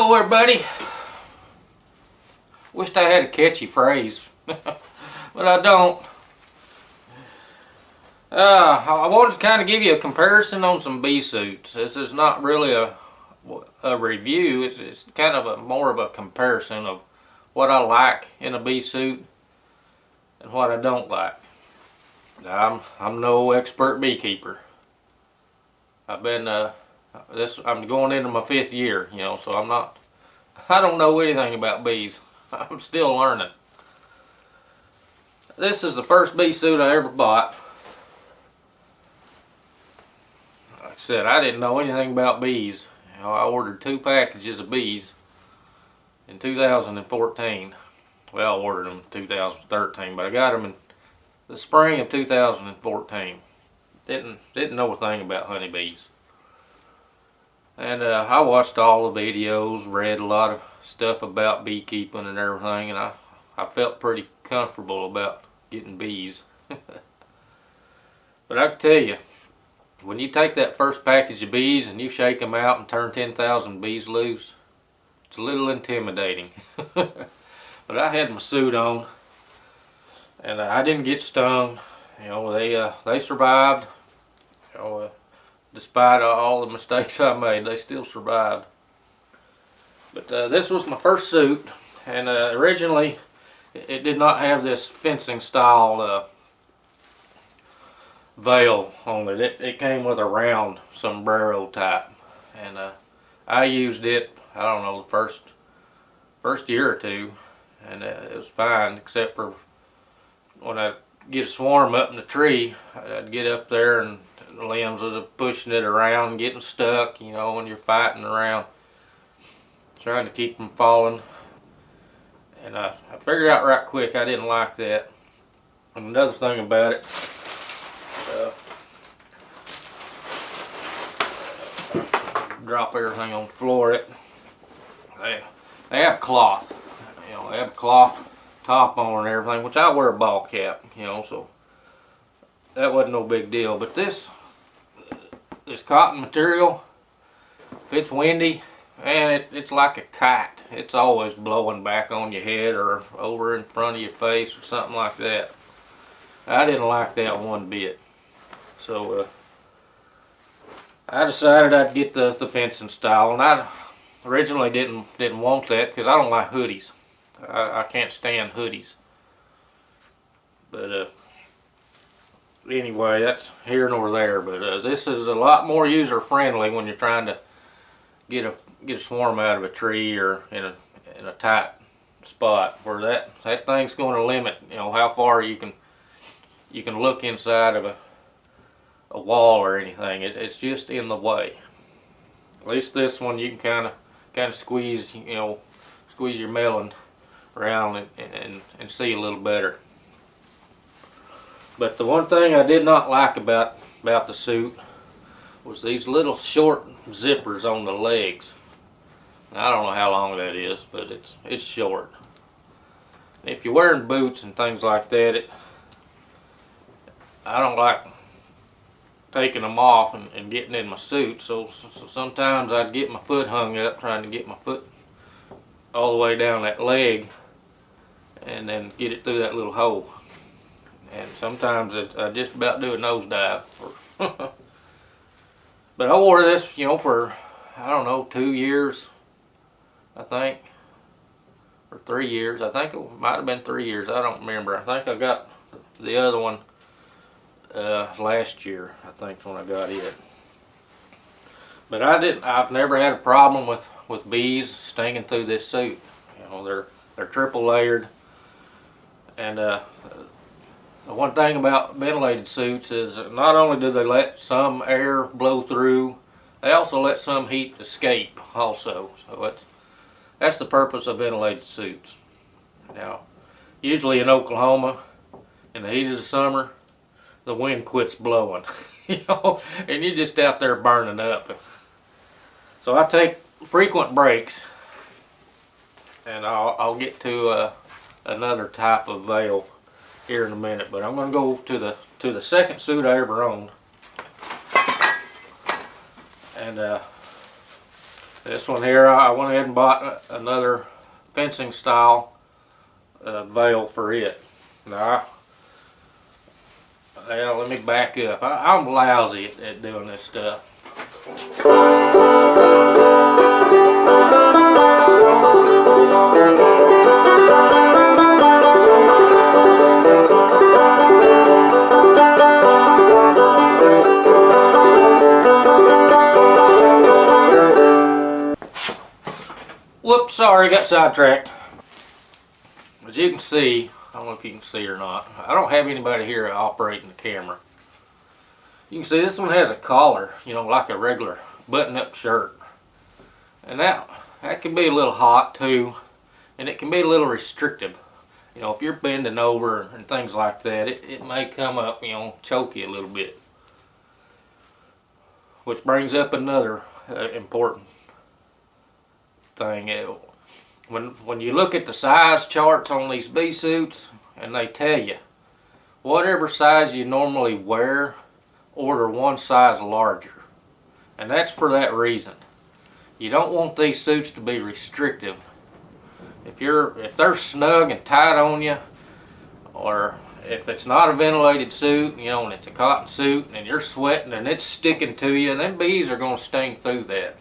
Hello everybody. Wished I had a catchy phrase, but I don't. I wanted to kind of give you a comparison on some bee suits. This is not really a review. It's kind of more of a comparison of what I like in a bee suit and what I don't like. Now, I'm no expert beekeeper. I'm going into my 5th year, so I don't know anything about bees. I'm still learning. This is the first bee suit I ever bought. Like I said, I didn't know anything about bees. I ordered 2 packages of bees in 2014. Well, I ordered them in 2013, but I got them in the spring of 2014. Didn't know a thing about honeybees. And I watched all the videos, read a lot of stuff about beekeeping and everything, and I felt pretty comfortable about getting bees. But I can tell you, when you take that first package of bees and you shake them out and turn 10,000 bees loose, it's a little intimidating. But I had my suit on, and I didn't get stung. They survived. Despite all the mistakes I made, they still survived. But this was my first suit, and originally it did not have this fencing style veil on it. It came with a round sombrero type, and I used it, I don't know, the first year or two, and it was fine, except for when I get a swarm up in the tree, I'd get up there and the limbs was pushing it around and getting stuck, when you're fighting around trying to keep them falling. And I figured out right quick I didn't like that. And another thing about it, drop everything on the floor. They have cloth, they have a cloth top on and everything, which I wear a ball cap, so that wasn't no big deal. But this cotton material, if it's windy, man, it's like a kite. It's always blowing back on your head or over in front of your face or something like that. I didn't like that one bit. So I decided I'd get the fencing style, and I originally didn't want that because I don't like hoodies. I can't stand hoodies. But anyway, that's here nor there. But this is a lot more user friendly when you're trying to get a swarm out of a tree or in a tight spot where that thing's going to limit how far you can look inside of a wall or anything. It's just in the way. At least this one you can kind of squeeze your melon around and see a little better. But the one thing I did not like about the suit was these little short zippers on the legs. Now, I don't know how long that is, but it's short. If you're wearing boots and things like that, I don't like taking them off and getting in my suit, so sometimes I'd get my foot hung up trying to get my foot all the way down that leg and then get it through that little hole. And sometimes I just about do a nosedive. But I wore this, for, I don't know, 2 years, I think, or 3 years. I think it might have been 3 years. I don't remember. I think I got the other one last year. I think is when I got it. But I've never had a problem with bees stinging through this suit. They're triple layered, and the one thing about ventilated suits is not only do they let some air blow through, they also let some heat escape also. So that's the purpose of ventilated suits. Now, usually in Oklahoma, in the heat of the summer, the wind quits blowing, and you're just out there burning up. So I take frequent breaks, and I'll get to another type of veil here in a minute, but I'm going to go to the second suit I ever owned. And This one here, I went ahead and bought another fencing style veil for it. Now, let me back up. I'm lousy at doing this stuff. Whoops, sorry, got sidetracked. As you can see, I don't know if you can see or not, I don't have anybody here operating the camera. You can see this one has a collar, you know, like a regular button-up shirt. And that can be a little hot too, and it can be a little restrictive. You know, if you're bending over and things like that, it may come up, you know, choke you a little bit. Which brings up another important thing. When you look at the size charts on these bee suits, and they tell you, whatever size you normally wear, order one size larger. And that's for that reason. You don't want these suits to be restrictive. If they're snug and tight on you, or if it's not a ventilated suit, you know, and it's a cotton suit and you're sweating and it's sticking to you, then bees are going to sting through that.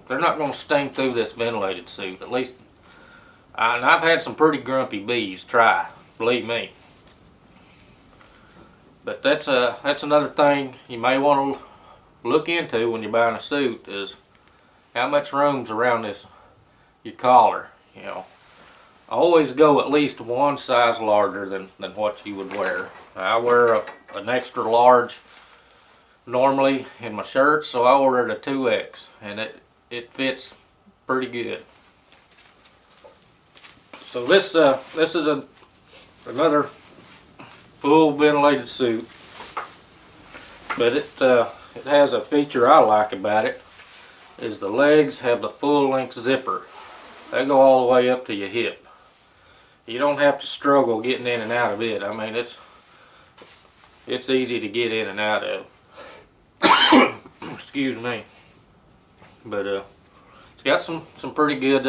They're not going to sting through this ventilated suit. At least, and I've had some pretty grumpy bees try, believe me. But that's another thing you may want to look into when you're buying a suit, is how much room's around your collar. You know, always go at least one size larger than what you would wear. I wear an extra large normally in my shirts, so I ordered a 2X, and it fits pretty good. So this is another full ventilated suit, but it has a feature I like about it, is the legs have the full length zipper. They go all the way up to your hip. You don't have to struggle getting in and out of it. I mean, it's easy to get in and out of. Excuse me. But it's got some pretty good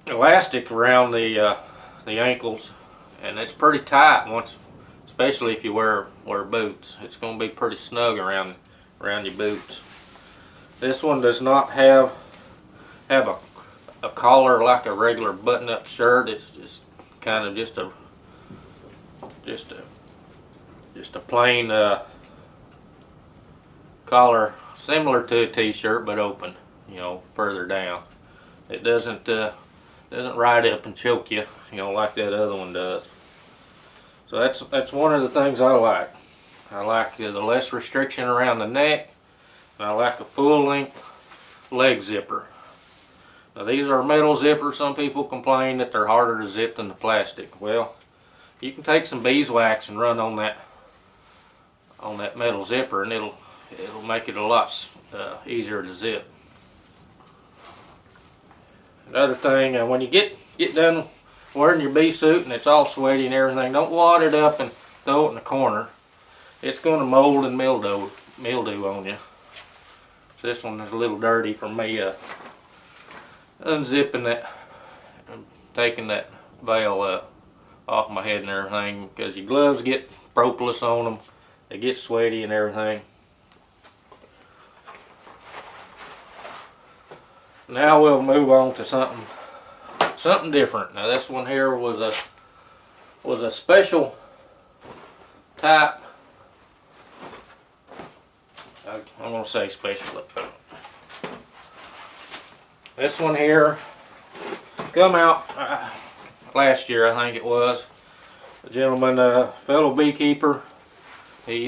elastic around the ankles, and it's pretty tight once, especially if you wear boots. It's going to be pretty snug around your boots. This one does not have a collar like a regular button-up shirt. It's just kind of just a plain collar, similar to a t-shirt but open, you know, further down. It doesn't ride up and choke you, you know, like that other one does. So that's one of the things I like. I like the less restriction around the neck, and I like a full length leg zipper. Now these are metal zippers. Some people complain that they're harder to zip than the plastic. Well, you can take some beeswax and run on that metal zipper, and it'll make it a lot easier to zip. Another thing, when you get done wearing your bee suit and it's all sweaty and everything, don't wad it up and throw it in the corner. It's going to mold and mildew on you. So this one is a little dirty from me unzipping that and taking that veil off my head and everything, because your gloves get propolis on them. They get sweaty and everything. Now we'll move on to something different. Now this one here was a special type. I'm gonna say special. This one here come out last year, I think it was. A gentleman, fellow beekeeper, he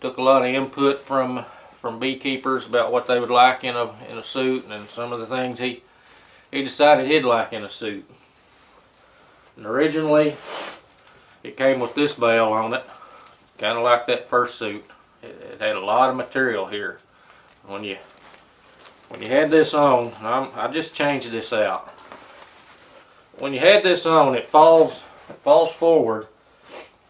took a lot of input from beekeepers about what they would like in a suit, and some of the things he decided he'd like in a suit. And originally it came with this veil on it, kind of like that first suit. It had a lot of material here. When you had this on, I just changed this out. When you had this on, it falls forward,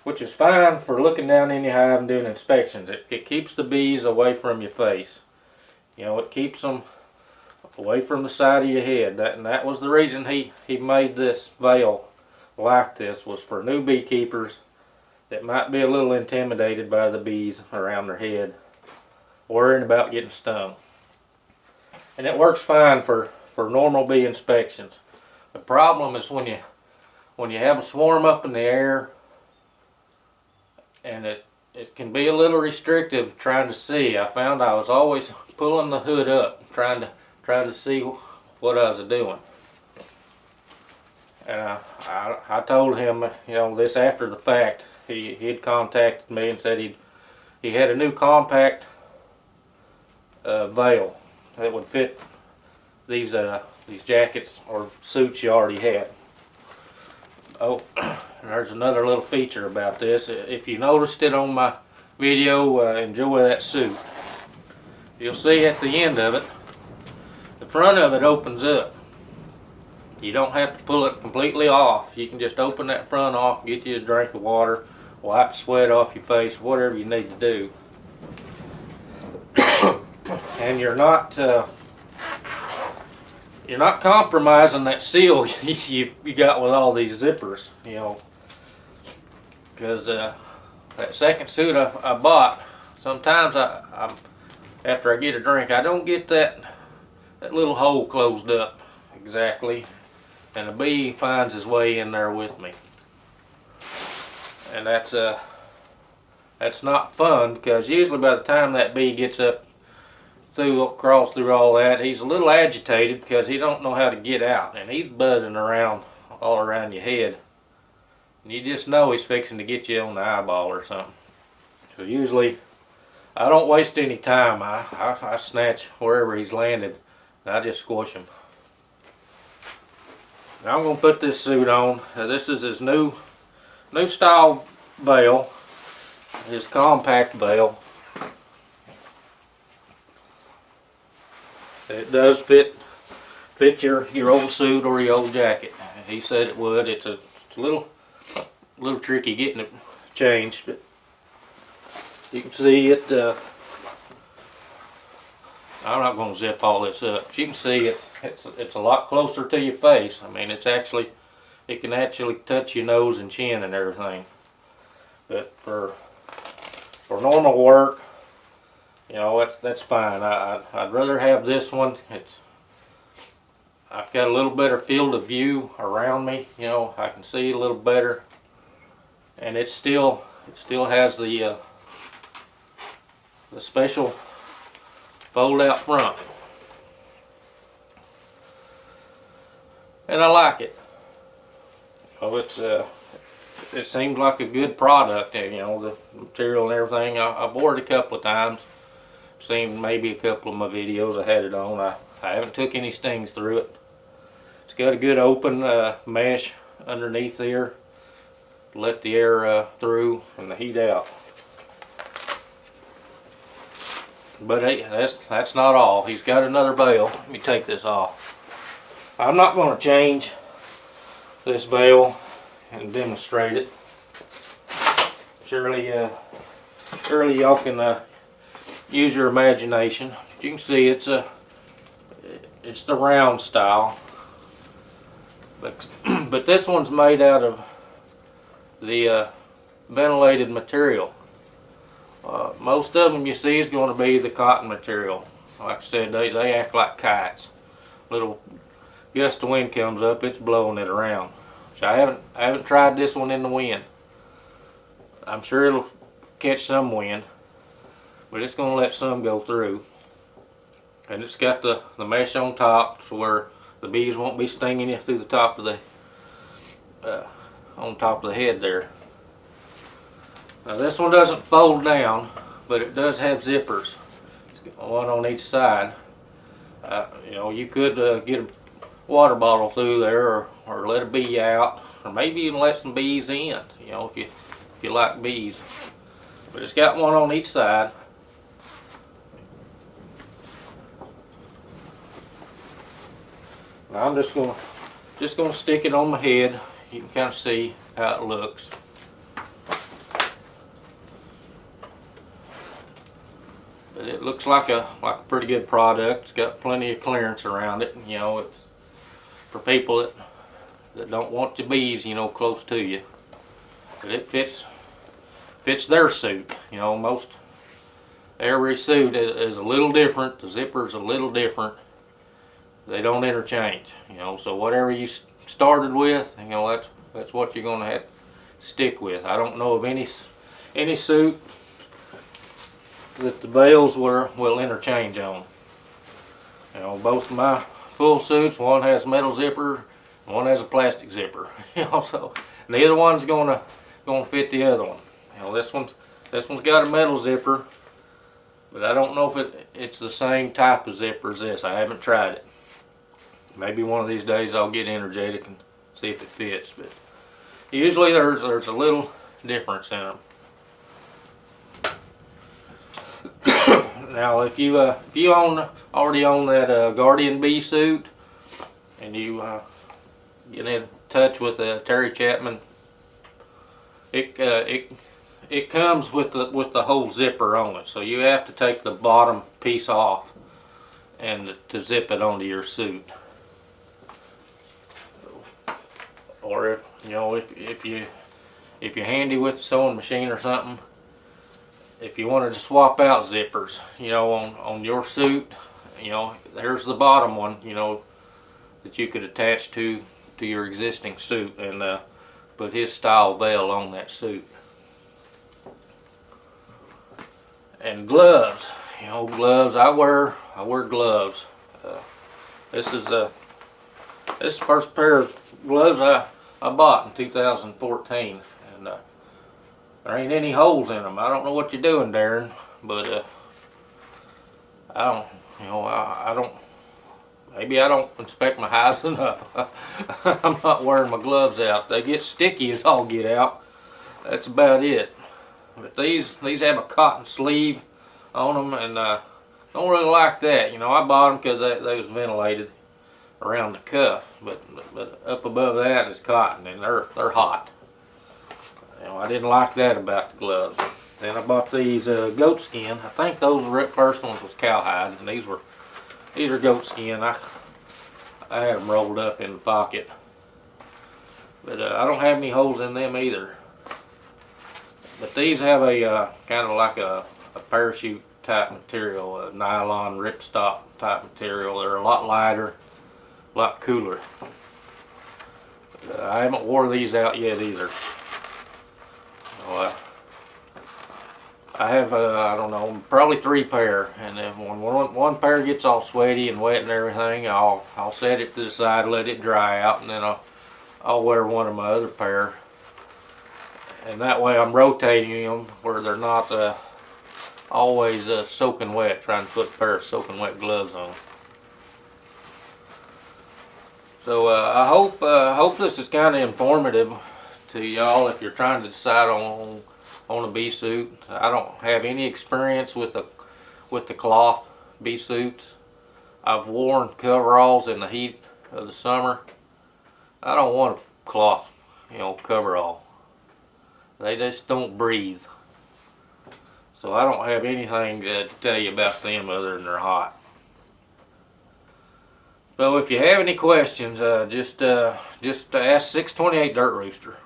which is fine for looking down in your hive and doing inspections. It keeps the bees away from your face. You know, it keeps them away from the side of your head. That was the reason he made this veil like this, was for new beekeepers that might be a little intimidated by the bees around their head, worrying about getting stung. And it works fine for normal bee inspections. The problem is when you have a swarm up in the air, and it can be a little restrictive trying to see. I found I was always pulling the hood up, trying to see what I was doing. And I told him, you know, this after the fact. He had contacted me and said he had a new compact veil that would fit these jackets or suits you already had. Oh, and there's another little feature about this. If you noticed it on my video, Enjoy That Suit, you'll see at the end of it, the front of it opens up. You don't have to pull it completely off. You can just open that front off, get you a drink of water, wipe sweat off your face, whatever you need to do. And you're not compromising that seal you got with all these zippers, you know. Because that second suit I bought, sometimes after I get a drink, I don't get that little hole closed up exactly, and a bee finds his way in there with me. And that's not fun, because usually by the time that bee gets up across through all that, he's a little agitated because he don't know how to get out, and he's buzzing around all around your head, and you just know he's fixing to get you on the eyeball or something. So usually I don't waste any time. I snatch wherever he's landed and I just squash him. Now I'm going to put this suit on. This is his new style veil, his compact veil. It does fit your old suit or your old jacket. He said it would. It's a little tricky getting it changed, but you can see it. I'm not going to zip all this up. But you can see it's a lot closer to your face. I mean, it can actually touch your nose and chin and everything. But for normal work, you know, that's fine. I'd rather have this one. I've got a little better field of view around me. You know, I can see a little better, and it still has the special fold out front, and I like it. Oh, it seems like a good product. You know, the material and everything. I wore it a couple of times. Seen maybe a couple of my videos I had it on. I haven't took any stings through it. It's got a good open mesh underneath there to let the air through and the heat out. But hey, that's not all. He's got another veil. Let me take this off. I'm not going to change this veil and demonstrate it. Surely y'all can use your imagination. You can see it's the round style, but this one's made out of the ventilated material. Most of them you see is going to be the cotton material. Like I said, they act like kites. Little gust of wind comes up, it's blowing it around. So I haven't tried this one in the wind. I'm sure it'll catch some wind, but it's going to let some go through. And it's got the mesh on top, so where the bees won't be stinging you through the top of on top of the head there. Now this one doesn't fold down, but it does have zippers. It's got one on each side. You know, you could get a water bottle through there, or let a bee out, or maybe even let some bees in. You know, if you like bees. But it's got one on each side. Now I'm just gonna stick it on my head. You can kind of see how it looks. But it looks like a pretty good product. It's got plenty of clearance around it. You know, it's for people that don't want the bees, you know, close to you. But it fits their suit. You know, most every suit is a little different. The zipper's a little different. They don't interchange. You know, so whatever you started with, you know, that's what you're gonna have to stick with. I don't know of any suit that the veils will interchange on. You know, both of my full suits, one has metal zipper, one has a plastic zipper. You know, so neither one's gonna fit the other one. You know, this one's got a metal zipper, but I don't know if it's the same type of zipper as this. I haven't tried it. Maybe one of these days I'll get energetic and see if it fits. But usually there's a little difference in them. Now, if you already own that Guardian Bee suit, and you get in touch with Terry Chapman, it comes with the whole zipper on it. So you have to take the bottom piece off and to zip it onto your suit. Or if you're handy with the sewing machine or something, if you wanted to swap out zippers, you know, on your suit, you know, there's the bottom one, you know, that you could attach to your existing suit and put his style veil on that suit. And gloves, you know, gloves. I wear gloves. This is the first pair of gloves I bought in 2014, and there ain't any holes in them. I don't know what you're doing, Darren, but maybe I don't inspect my hives enough. I'm not wearing my gloves out. They get sticky as all get out. That's about it. But these have a cotton sleeve on them, and don't really like that. You know, I bought them because they was ventilated around the cuff, but up above that is cotton, and they're hot. You know, I didn't like that about the gloves. Then I bought these goat skin. I think those first ones was cowhide, and these are goat skin. I had them rolled up in the pocket, but I don't have any holes in them either. But these have a kind of like a parachute type material, a nylon ripstop type material. They're a lot lighter, a lot cooler. But, I haven't wore these out yet either. So, I have I don't know, probably 3 pair, and then when one pair gets all sweaty and wet and everything, I'll set it to the side, let it dry out, and then I'll wear one of my other pair. And that way I'm rotating them where they're not always soaking wet, trying to put a pair of soaking wet gloves on. So I hope this is kind of informative to y'all if you're trying to decide on a bee suit. I don't have any experience with the cloth bee suits. I've worn coveralls in the heat of the summer. I don't want a cloth, you know, coverall. They just don't breathe. So I don't have anything to tell you about them other than they're hot. So if you have any questions, just ask 628 Dirt Rooster.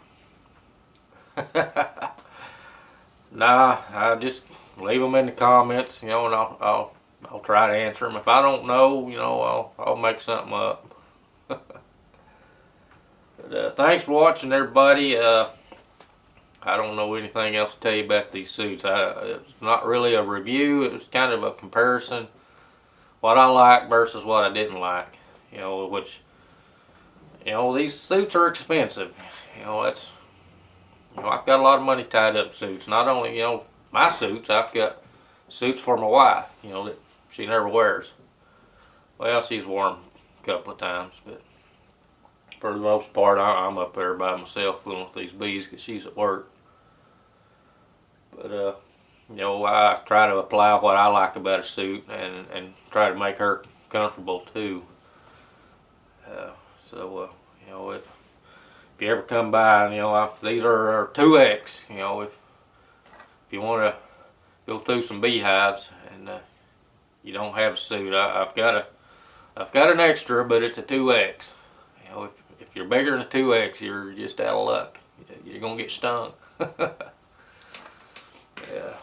Nah, I just leave them in the comments, you know, and I'll try to answer them. If I don't know, you know, I'll make something up. But thanks for watching, everybody. I don't know anything else to tell you about these suits. It's not really a review. It was kind of a comparison, what I like versus what I didn't like. You know, which, you know, these suits are expensive. You know, I've got a lot of money tied up in suits. Not only, you know, my suits, I've got suits for my wife, you know, that she never wears. Well, she's worn them a couple of times, but for the most part, I'm up there by myself fooling with these bees because she's at work. But, you know, I try to apply what I like about a suit and try to make her comfortable too. So, you know, if you ever come by, you know, these are 2X, you know, if you want to go through some beehives and and you don't have a suit. I've got an extra, but it's a 2X. You know, if you're bigger than a 2X, you're just out of luck. You're gonna get stung. Yeah.